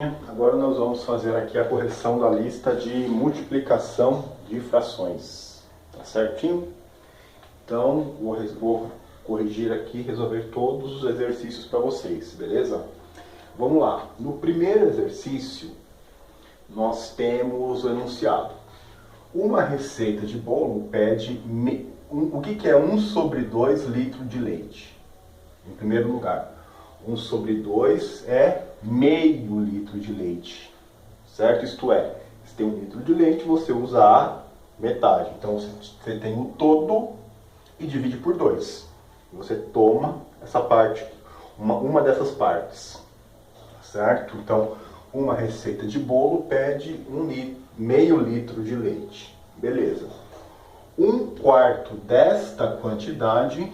Agora nós vamos fazer aqui a correção da lista de multiplicação de frações, tá certinho? Então, vou corrigir aqui, resolver todos os exercícios para vocês, beleza? Vamos lá, no primeiro exercício, nós temos o enunciado. Uma receita de bolo pede, o que é 1 sobre 2 litros de leite? Em primeiro lugar, 1 sobre 2 é meio litro de leite, certo? Isto é, se tem 1 litro de leite, você usa a metade. Então você tem o todo e divide por 2. Você toma essa parte, uma dessas partes, certo? Então, uma receita de bolo pede meio litro de leite. Beleza. 1/4 desta quantidade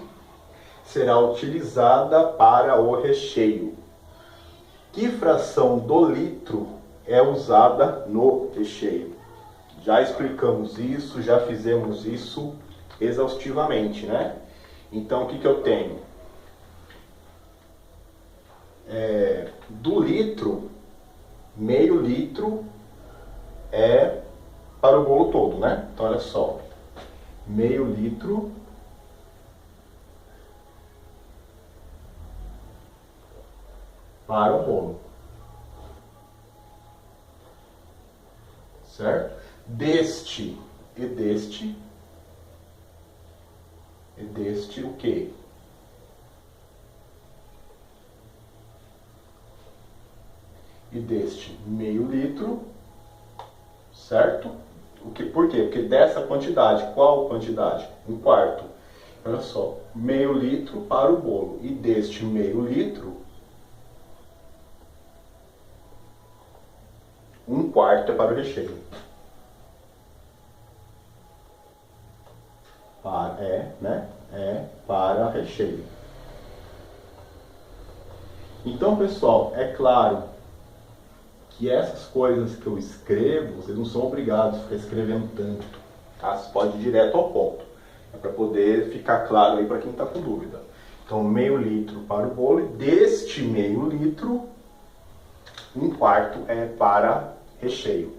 será utilizada para o recheio. Que fração do litro é usada no recheio? Já explicamos isso, já fizemos isso exaustivamente, né? Então, o que eu tenho? Do litro, meio litro é para o bolo todo, né? Então, olha só. Meio litro para o bolo. Certo? Deste o quê? E deste meio litro, certo? Por quê? Porque dessa quantidade, qual quantidade? 1/4. Olha só, meio litro para o bolo. E deste meio litro, 1/4 é para o recheio. Para recheio. Então, pessoal, é claro que essas coisas que eu escrevo, vocês não são obrigados a ficar escrevendo tanto, tá? Você pode ir direto ao ponto. É para poder ficar claro aí para quem está com dúvida. Então, meio litro para o bolo e deste meio litro, 1/4 é para recheio.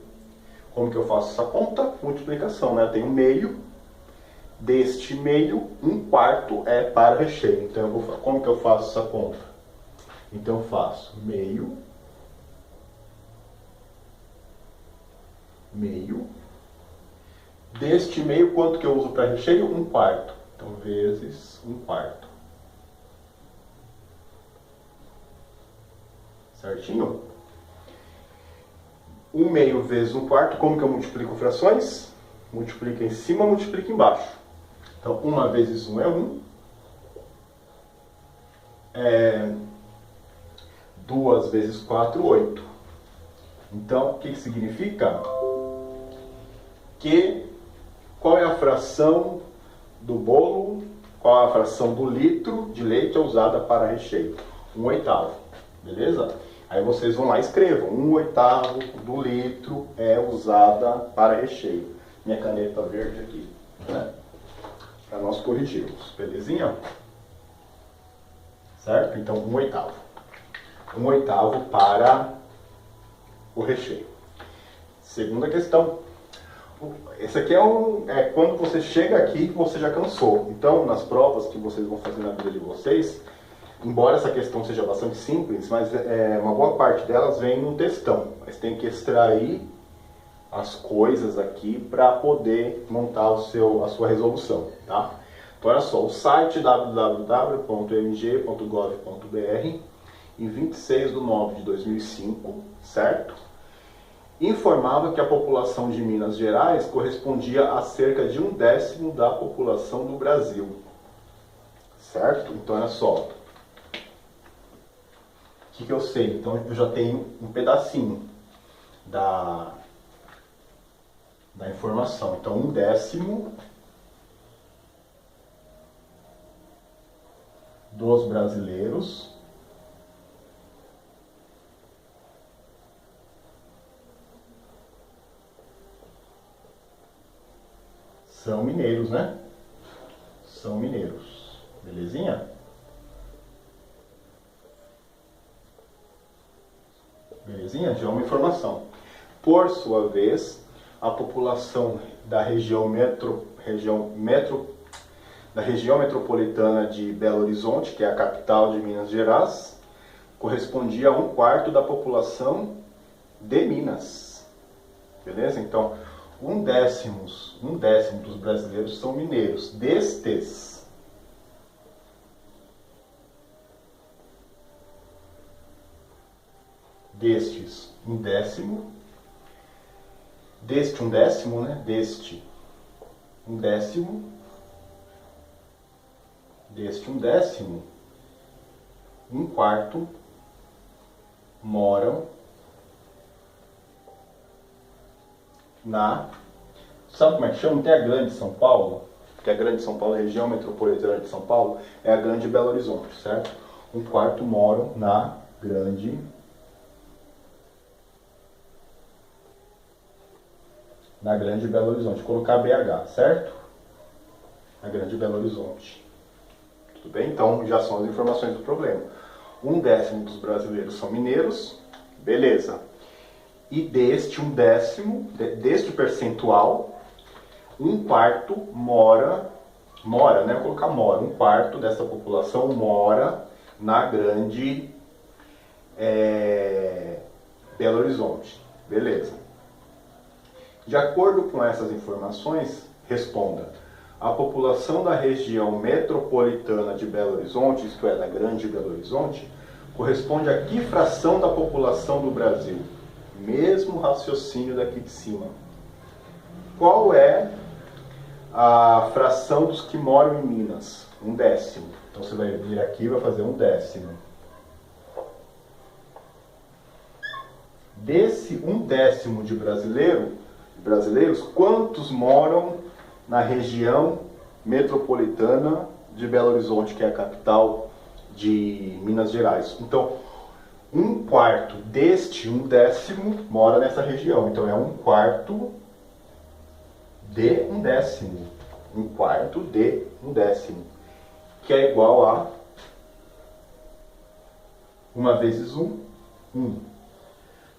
Como que eu faço essa conta? Multiplicação, né? Eu tenho meio, deste meio, 1/4 é para recheio. Então, como que eu faço essa conta? Então, eu faço meio, deste meio, quanto que eu uso para recheio? 1/4. Então, vezes 1/4. Certinho? 1 meio vezes 1/4, como que eu multiplico frações? Multiplica em cima, multiplica embaixo. Então, 1 vezes 1 é 1. 2 vezes 4, 8. Então, o que significa? Qual é a fração do bolo, qual é a fração do litro de leite usada para recheio? 1/8, beleza? Aí vocês vão lá e escrevam, 1/8 do litro é usada para recheio. Minha caneta verde aqui, né? Para nós corrigirmos, belezinha? Certo? Então, 1/8. 1/8 para o recheio. Segunda questão. Esse aqui é quando você chega aqui, você já cansou. Então, nas provas que vocês vão fazer na vida de vocês, embora essa questão seja bastante simples, mas uma boa parte delas vem no textão. Mas tem que extrair as coisas aqui para poder montar a sua resolução, tá? Então, olha só, o site www.mg.gov.br, em 26/9/2005, certo? Informava que a população de Minas Gerais correspondia a cerca de 1/10 da população do Brasil, certo? Então, olha só, o que eu sei? Então, eu já tenho um pedacinho da informação. Então, 1/10 dos brasileiros são mineiros, né? São mineiros. Belezinha? Belezinha? Já é uma informação. Por sua vez, a população da região metropolitana de Belo Horizonte, que é a capital de Minas Gerais, correspondia a 1/4 da população de Minas. Beleza? Então, um décimo dos brasileiros são mineiros. Destes, um décimo, deste um décimo, né? Deste um décimo, deste um décimo, 1/4 moram na... Sabe como é que chama? Tem a Grande São Paulo, que é a Grande São Paulo, a região metropolitana de São Paulo, é a Grande Belo Horizonte, certo? 1/4 moram na Grande Belo Horizonte. Vou colocar BH, certo? Na Grande Belo Horizonte. Tudo bem? Então, já são as informações do problema. 1/10 dos brasileiros são mineiros, beleza. E deste 1/10, deste percentual, 1/4 mora, né? Vou colocar mora. 1/4 dessa população mora na Grande Belo Horizonte. Beleza. De acordo com essas informações, responda. A população da região metropolitana de Belo Horizonte, isto é, da Grande Belo Horizonte, corresponde a que fração da população do Brasil? Mesmo raciocínio daqui de cima. Qual é a fração dos que moram em Minas? 1/10. Então você vai vir aqui e vai fazer 1/10. Desse 1/10 de brasileiros, quantos moram na região metropolitana de Belo Horizonte, que é a capital de Minas Gerais? Então, 1/4 deste 1/10 mora nessa região. Então, é 1/4 de 1/10. 1/4 de 1/10. Que é igual a 1 vezes 1, 1.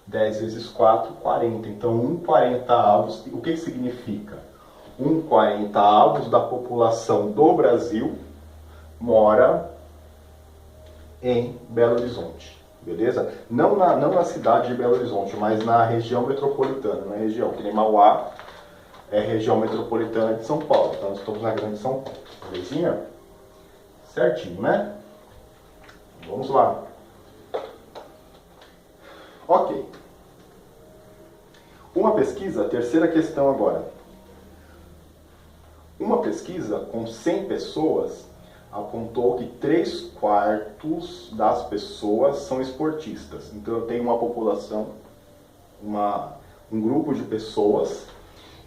10 vezes 4, 40. Então, 1/40. O que significa? 1/40 da população do Brasil mora em Belo Horizonte. Beleza? Não na cidade de Belo Horizonte, mas na região metropolitana. Na região, que nem Mauá é região metropolitana de São Paulo. Então, nós estamos na Grande São Paulo. Belezinha? Certinho, né? Vamos lá. Ok. Uma pesquisa, terceira questão agora. Uma pesquisa com 100 pessoas apontou que 3/4 das pessoas são esportistas. Então eu tenho uma população, um grupo de pessoas,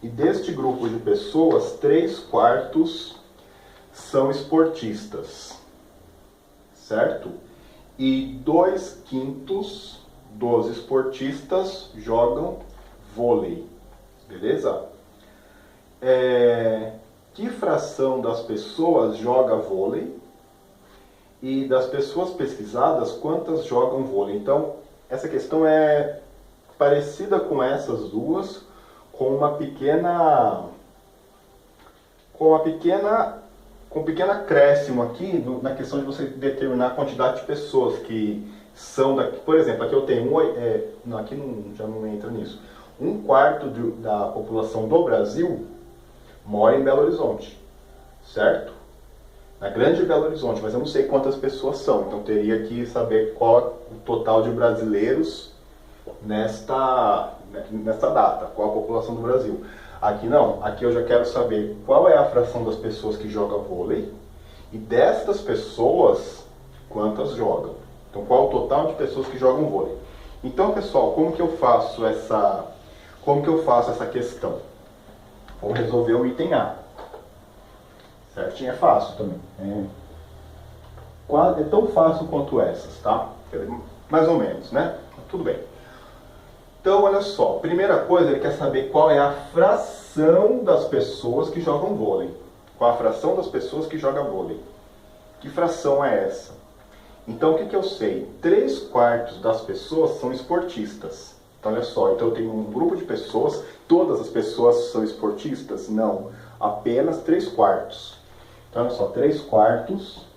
e deste grupo de pessoas, 3/4 são esportistas, certo? E 2/5 dos esportistas jogam vôlei, beleza? Que fração das pessoas joga vôlei? E das pessoas pesquisadas, quantas jogam vôlei? Então, essa questão é parecida com essas duas, com um pequeno acréscimo aqui na questão de você determinar a quantidade de pessoas que são daqui. Por exemplo, aqui eu tenho já não entra nisso. 1/4 da população do Brasil mora em Belo Horizonte, certo? Na Grande Belo Horizonte, mas eu não sei quantas pessoas são, então teria que saber qual é o total de brasileiros nesta data, qual a população do Brasil. Aqui não, aqui eu já quero saber qual é a fração das pessoas que jogam vôlei e destas pessoas, quantas jogam. Então, qual o total de pessoas que jogam vôlei. Então, pessoal, como que eu faço essa questão? Vou resolver o item A. Certinho? É fácil também. É tão fácil quanto essas, tá? Mais ou menos, né? Tudo bem. Então, olha só. Primeira coisa, ele quer saber qual é a fração das pessoas que jogam vôlei. Qual a fração das pessoas que jogam vôlei? Que fração é essa? Então, o que eu sei? 3/4 das pessoas são esportistas. Então, olha só, então eu tenho um grupo de pessoas, todas as pessoas são esportistas? Não, apenas 3/4. Então, olha só, 3/4.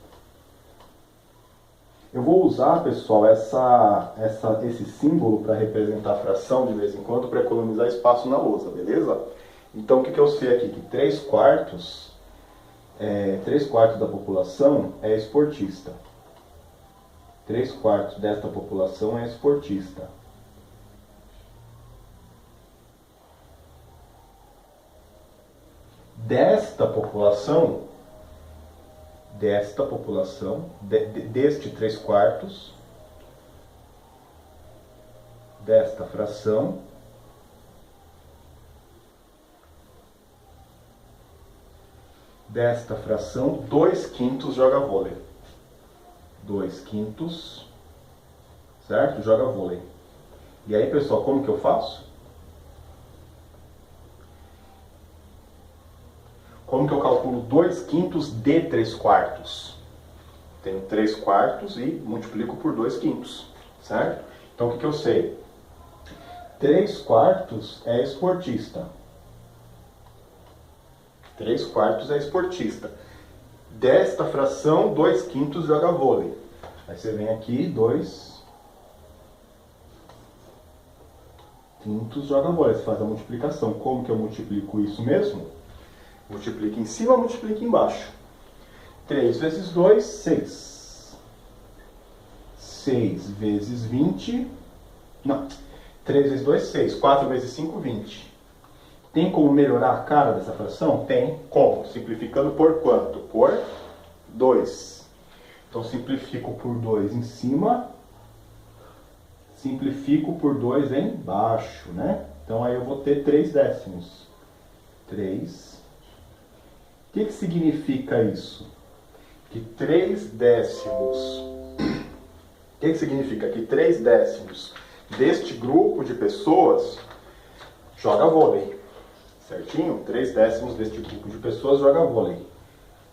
Eu vou usar, pessoal, esse símbolo para representar a fração de vez em quando para economizar espaço na lousa, beleza? Então, o que eu sei aqui? Que 3/4 da população é esportista. 3/4 desta população é esportista. Deste 3/4, desta fração, desta fração, 2/5 joga vôlei. 2/5, certo? Joga vôlei. E aí, pessoal, como que eu faço? Como que eu calculo 2/5 de 3/4? Tenho 3/4 e multiplico por 2/5, certo? Então, o que eu sei? 3/4 é esportista. 3/4 é esportista. Desta fração, 2/5 joga vôlei. Aí você vem aqui, 2/5 joga vôlei. Você faz a multiplicação. Como que eu multiplico isso mesmo? Multiplica em cima, multiplica embaixo. 3 vezes 2, 6. 6 vezes 20... Não. 3 vezes 2, 6. 4 vezes 5, 20. Tem como melhorar a cara dessa fração? Tem. Como? Simplificando por quanto? Por 2. Então, simplifico por 2 em cima. Simplifico por 2 embaixo, né? Então, aí eu vou ter 3 décimos. 3. O que significa isso? Que 3 décimos... O que significa? Que 3 décimos deste grupo de pessoas joga vôlei. Certinho? 3 décimos deste grupo de pessoas joga vôlei.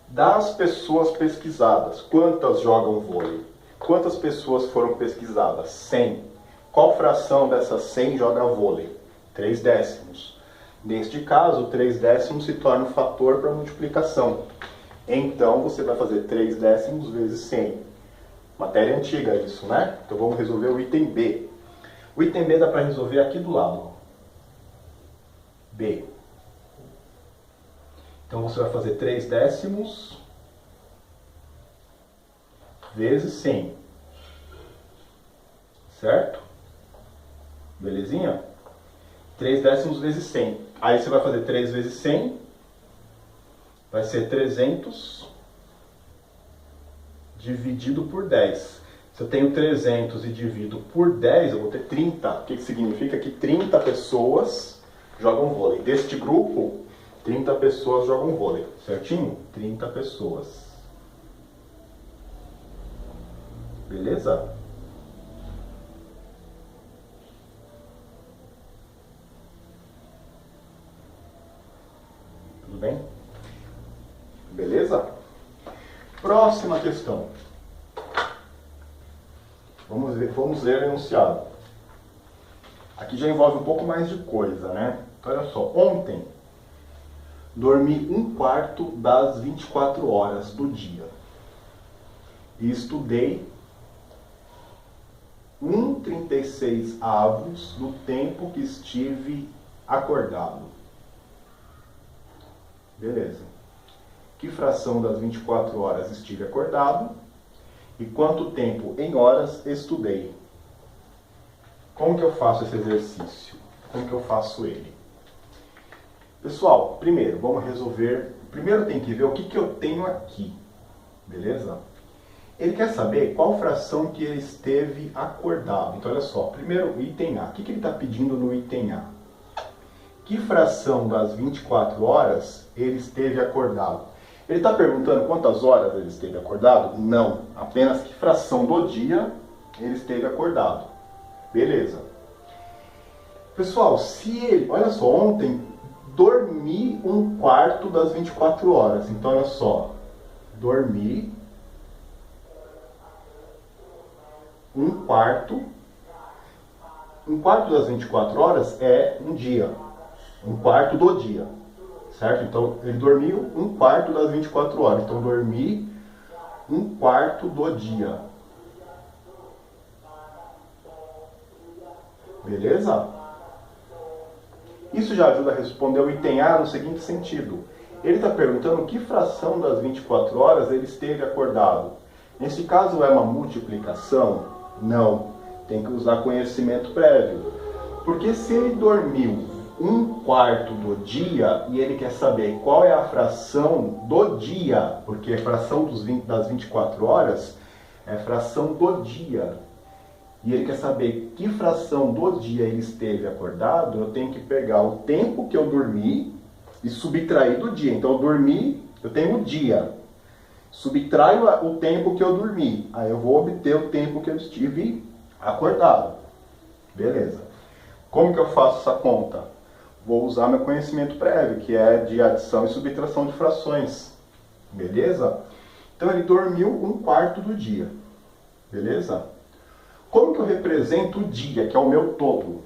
Das pessoas pesquisadas, quantas jogam vôlei? Quantas pessoas foram pesquisadas? 100. Qual fração dessas 100 joga vôlei? 3 décimos. Neste caso, 3 décimos se torna um fator para multiplicação. Então, você vai fazer 3 décimos vezes 100. Matéria antiga isso, né? Então, vamos resolver o item B. O item B dá para resolver aqui do lado. B. Então, você vai fazer 3 décimos vezes 100. Certo? Belezinha? 3 décimos vezes 100. Aí você vai fazer 3 vezes 100. Vai ser 300 dividido por 10. Se eu tenho 300 e divido por 10, eu vou ter 30. O que significa? Que 30 pessoas jogam vôlei. Deste grupo, 30 pessoas jogam vôlei. Certinho? 30 pessoas. Beleza? Tudo bem? Beleza? Próxima questão. Vamos ler o enunciado. Aqui já envolve um pouco mais de coisa, né? Então, olha só. Ontem, dormi 1/4 das 24 horas do dia. E estudei 1/36 do tempo que estive acordado. Beleza. Que fração das 24 horas estive acordado? E quanto tempo em horas estudei? Como que eu faço esse exercício? Como que eu faço ele? Pessoal, primeiro, vamos resolver... Primeiro tem que ver o que eu tenho aqui. Beleza? Ele quer saber qual fração que ele esteve acordado. Então, olha só. Primeiro, item A. O que ele está pedindo no item A? Que fração das 24 horas ele esteve acordado? Ele está perguntando quantas horas ele esteve acordado? Não. Apenas que fração do dia ele esteve acordado. Beleza. Pessoal, se ele... Olha só, ontem dormi 1/4 das 24 horas. Então, olha só. Dormi um quarto das 24 horas é um dia, um quarto do dia, certo? Então, ele dormiu um quarto das 24 horas, então dormi um quarto do dia. Beleza? Isso já ajuda a responder o item A no seguinte sentido. Ele está perguntando que fração das 24 horas ele esteve acordado. Nesse caso, é uma multiplicação? Não. Tem que usar conhecimento prévio. Porque se ele dormiu um quarto do dia e ele quer saber qual é a fração do dia, porque a fração das 24 horas é a fração do dia, e ele quer saber que fração do dia ele esteve acordado, eu tenho que pegar o tempo que eu dormi e subtrair do dia. Então eu dormi, eu tenho o dia. Subtraio o tempo que eu dormi. Aí eu vou obter o tempo que eu estive acordado. Beleza. Como que eu faço essa conta? Vou usar meu conhecimento prévio, que é de adição e subtração de frações. Beleza? Então ele dormiu um quarto do dia. Beleza? Como que eu represento o dia, que é o meu todo?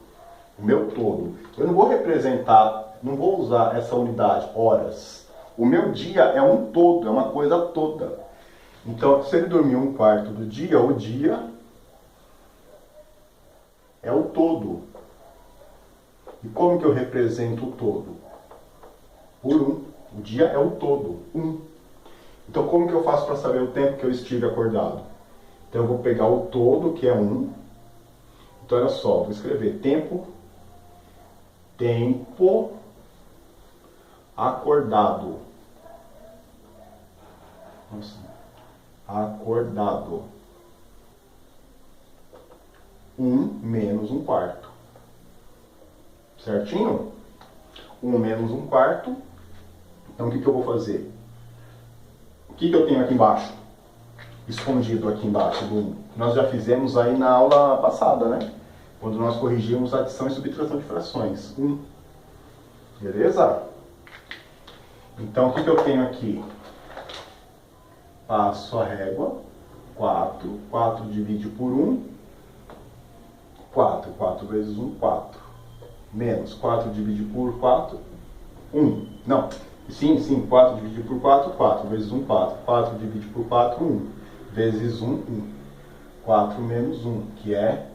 O meu todo. Eu não vou representar, não vou usar essa unidade, horas. O meu dia é um todo, é uma coisa toda. Então, se ele dormiu um quarto do dia, o dia é o todo. E como que eu represento o todo? Por 1. O dia é o todo, 1. Então, como que eu faço para saber o tempo que eu estive acordado? Então, eu vou pegar o todo, que é 1. Então, olha só, vou escrever tempo acordado. Acordado. 1 menos 1 quarto. Certinho? 1 menos 1 quarto. Então, o que eu vou fazer? O que eu tenho aqui embaixo? Escondido aqui embaixo do 1. Nós já fizemos aí na aula passada, né? Quando nós corrigimos a adição e subtração de frações. 1. Beleza? Então, o que eu tenho aqui? Passo a régua. 4. 4 divide por 1. 4. 4 vezes 1, 4. Menos 4 divide por 4, 1. Não. Sim. 4 divide por 4, 4. Vezes 1, 4. 4 divide por 4, 1. Vezes 1, 1. 4 menos 1, que é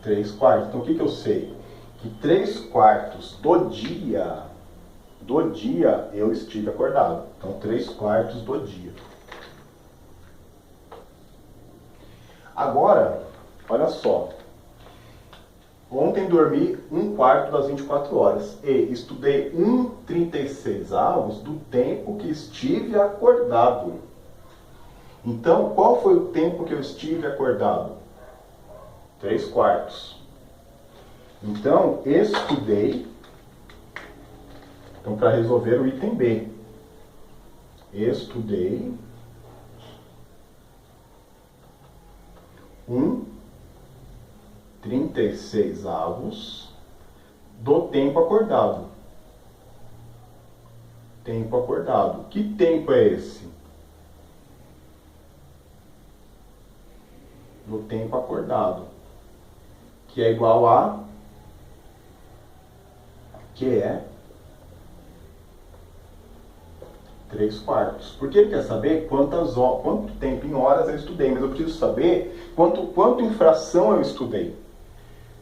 3 quartos. Então, o que eu sei? Que 3 quartos do dia eu estive acordado. Então, 3 quartos do dia. Agora, olha só. Ontem dormi um quarto das 24 horas e estudei 1/36 do tempo que estive acordado. Então, qual foi o tempo que eu estive acordado? 3 quartos. Então, estudei. Então, para resolver o item B, estudei 1/36 do tempo acordado. Tempo acordado. Que tempo é esse? Do tempo acordado. Que é igual a... que é 3 quartos. Porque ele quer saber quanto tempo em horas eu estudei, mas eu preciso saber quanto em fração eu estudei.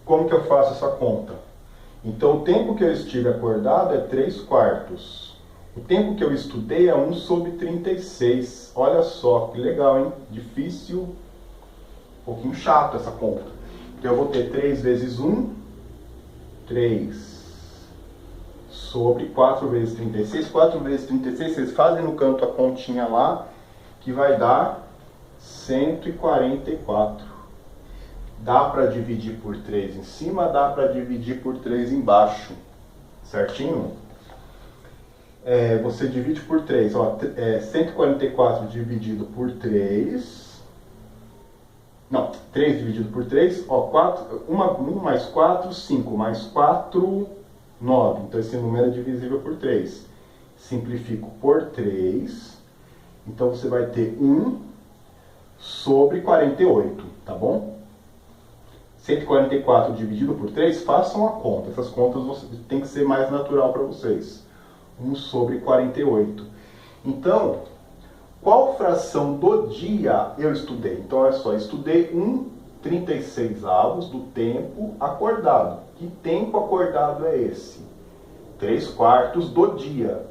Como que eu faço essa conta? Então, o tempo que eu estive acordado é 3 quartos. O tempo que eu estudei é 1/36. Olha só, que legal, hein? Difícil, um pouquinho chato essa conta. Então, eu vou ter 3 vezes 1, 3 sobre 4 vezes 36. 4 vezes 36, vocês fazem no canto a continha lá, que vai dar 144. Dá para dividir por 3 em cima, dá para dividir por 3 embaixo. Certinho? Você divide por 3. 144 dividido por 3. Não, 3 dividido por 3. 1 mais 4, 5. Mais 4, 9. Então esse número é divisível por 3. Simplifico por 3. Então você vai ter 1 sobre 48, tá bom? 144 dividido por 3, façam a conta. Essas contas tem que ser mais natural para vocês. 1 sobre 48. Então, qual fração do dia eu estudei? Então, olha só, estudei 1/36 do tempo acordado. Que tempo acordado é esse? 3/4 do dia.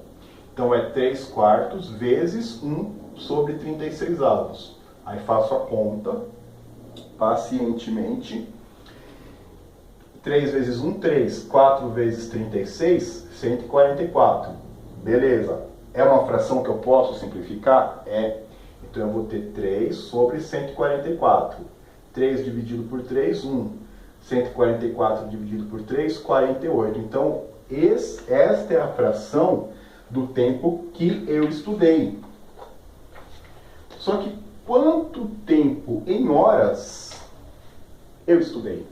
Então, é 3/4 vezes 1 sobre 36. Aí faço a conta, pacientemente. 3 vezes 1, 3. 4 vezes 36, 144. Beleza. É uma fração que eu posso simplificar? É. Então eu vou ter 3 sobre 144. 3 dividido por 3, 1. 144 dividido por 3, 48. Então, esta é a fração do tempo que eu estudei. Só que quanto tempo em horas eu estudei?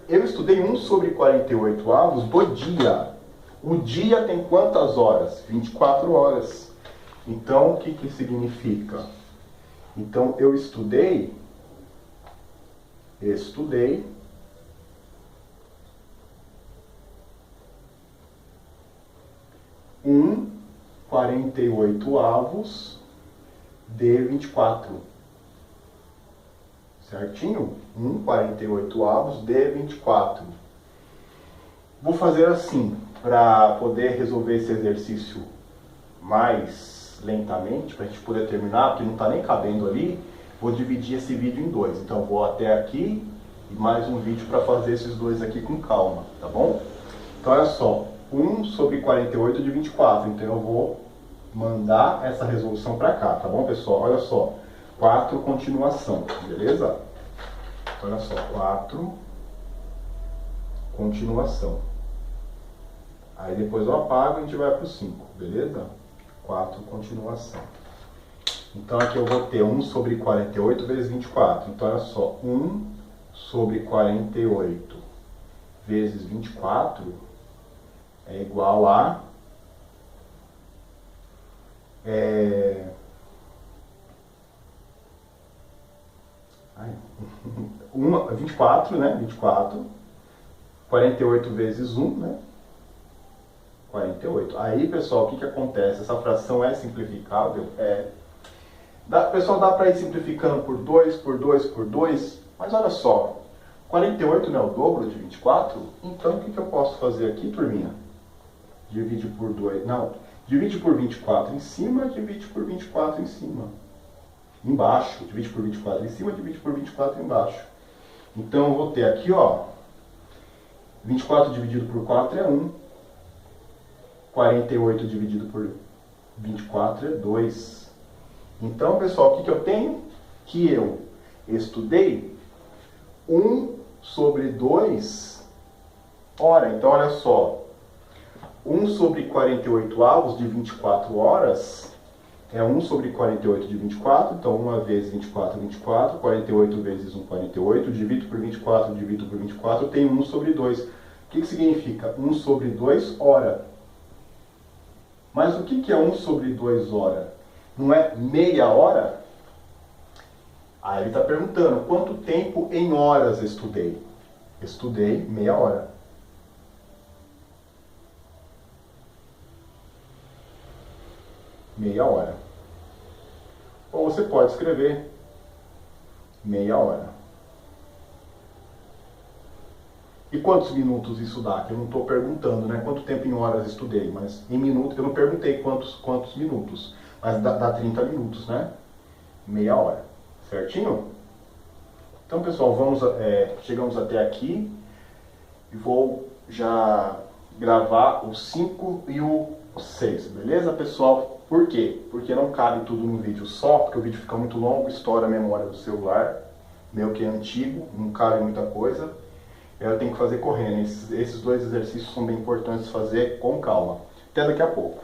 Eu estudei 1 sobre 48 do dia. O dia tem quantas horas? 24 horas. Então, o que significa? Então, eu estudei 1/48 de 24. Certinho? 1/48 de 24. Vou fazer assim, para poder resolver esse exercício mais lentamente, para a gente poder terminar, porque não está nem cabendo ali, vou dividir esse vídeo em 2. Então vou até aqui e mais um vídeo para fazer esses 2 aqui com calma, tá bom? Então olha só, 1 sobre 48 de 24, então eu vou mandar essa resolução para cá, tá bom, pessoal? Olha só, 4 continuação, beleza? Então, olha só, 4 continuação. Aí depois eu apago e a gente vai para o 5, beleza? 4 continuação. Então aqui eu vou ter 1 sobre 48 vezes 24. Então olha só, 1 sobre 48 vezes 24 é igual a... 24, né? 24. 48 vezes 1, né? 48. Aí, pessoal, o que acontece? Essa fração é simplificável? Pessoal, dá para ir simplificando por 2, por 2, por 2. Mas olha só, 48 não é o dobro de 24? Então, o que eu posso fazer aqui, turminha? Divide por 2. Não, divide por 24 em cima, divide por 24 em cima. Embaixo, divide por 24 em cima, divide por 24 embaixo. Então, eu vou ter aqui, ó, 24 dividido por 4 é 1. 48 dividido por 24 é 2. Então, pessoal, o que eu tenho? Que eu estudei 1 sobre 2 hora. Então, olha só. 1 sobre 48 de 24 horas é 1 sobre 48 de 24. Então, 1 vezes 24, 24. 48 vezes 1, 48. Divido por 24, divido por 24. Eu tenho 1 sobre 2. O que significa? 1 sobre 2 hora. Mas o que é 1 sobre 2 hora? Não é meia hora? Aí ele está perguntando, quanto tempo em horas eu estudei? Estudei meia hora. Meia hora. Ou você pode escrever meia hora. E quantos minutos isso dá? Que eu não estou perguntando, né? Quanto tempo em horas estudei, mas em minutos, eu não perguntei quantos minutos. Mas dá 30 minutos, né? Meia hora. Certinho? Então, pessoal, chegamos até aqui. E vou já gravar o 5 e o 6, beleza, pessoal? Por quê? Porque não cabe tudo num vídeo só, porque o vídeo fica muito longo, estoura a memória do celular, meu que é antigo, não cabe muita coisa. Eu tenho que fazer correndo. Esses 2 exercícios são bem importantes fazer com calma. Até daqui a pouco.